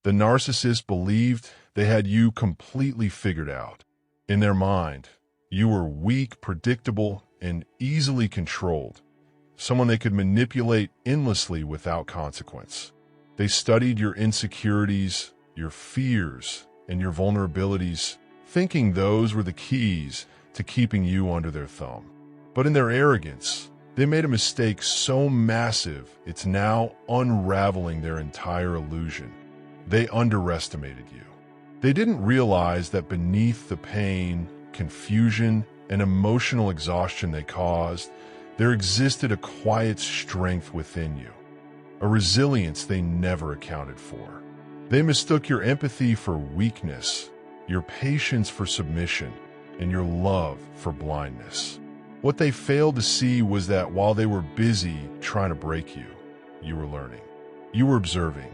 The narcissist believed they had you completely figured out. In their mind, you were weak, predictable, and easily controlled, someone they could manipulate endlessly without consequence. They studied your insecurities, your fears, and your vulnerabilities, thinking those were the keys to keeping you under their thumb. But in their arrogance, they made a mistake so massive it's now unraveling their entire illusion. They underestimated you. They didn't realize that beneath the pain, confusion, and emotional exhaustion they caused, there existed a quiet strength within you, a resilience they never accounted for. They mistook your empathy for weakness, your patience for submission, and your love for blindness. What they failed to see was that while they were busy trying to break you, you were learning. You were observing.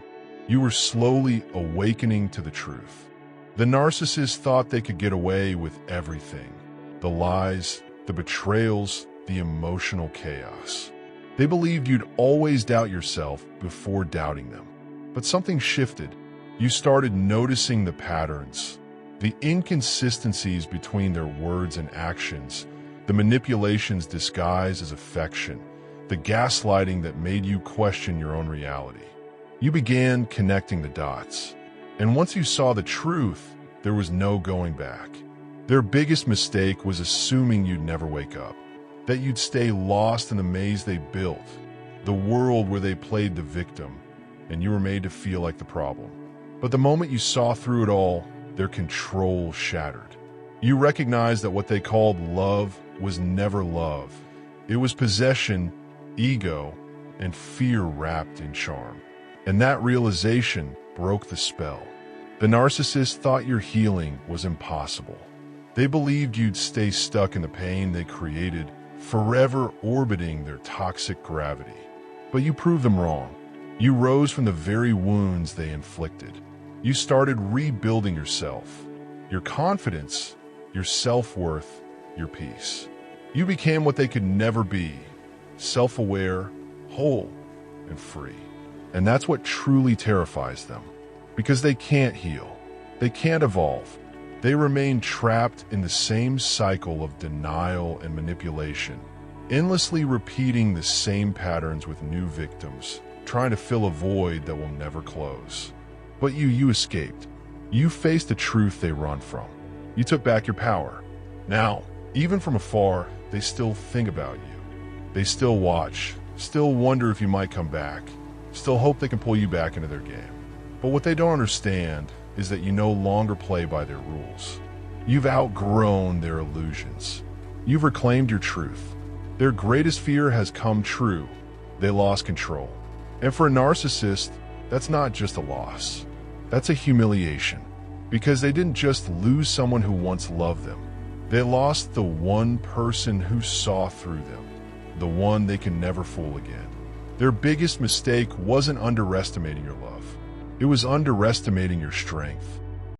You were slowly awakening to the truth. The narcissist thought they could get away with everything: the lies, the betrayals, the emotional chaos. They believed you'd always doubt yourself before doubting them. But something shifted. You started noticing the patterns, the inconsistencies between their words and actions, the manipulations disguised as affection, the gaslighting that made you question your own reality. You began connecting the dots. And once you saw the truth, there was no going back. Their biggest mistake was assuming you'd never wake up, that you'd stay lost in the maze they built, the world where they played the victim, and you were made to feel like the problem. But the moment you saw through it all, their control shattered. You recognized that what they called love was never love. It was possession, ego, and fear wrapped in charm. And that realization broke the spell. The narcissist thought your healing was impossible. They believed you'd stay stuck in the pain they created, forever orbiting their toxic gravity. But you proved them wrong. You rose from the very wounds they inflicted. You started rebuilding yourself, your confidence, your self-worth, your peace. You became what they could never be: self-aware, whole, and free. And that's what truly terrifies them, because they can't heal. They can't evolve. They remain trapped in the same cycle of denial and manipulation, endlessly repeating the same patterns with new victims, trying to fill a void that will never close. But you escaped. You faced the truth they run from. You took back your power. Now, even from afar, they still think about you. They still watch, still wonder if you might come back, still hope they can pull you back into their game. But what they don't understand is that you no longer play by their rules. You've outgrown their illusions. You've reclaimed your truth. Their greatest fear has come true. They lost control. And for a narcissist, that's not just a loss. That's a humiliation. Because they didn't just lose someone who once loved them. They lost the one person who saw through them, the one they can never fool again. Their biggest mistake wasn't underestimating your love. It was underestimating your strength.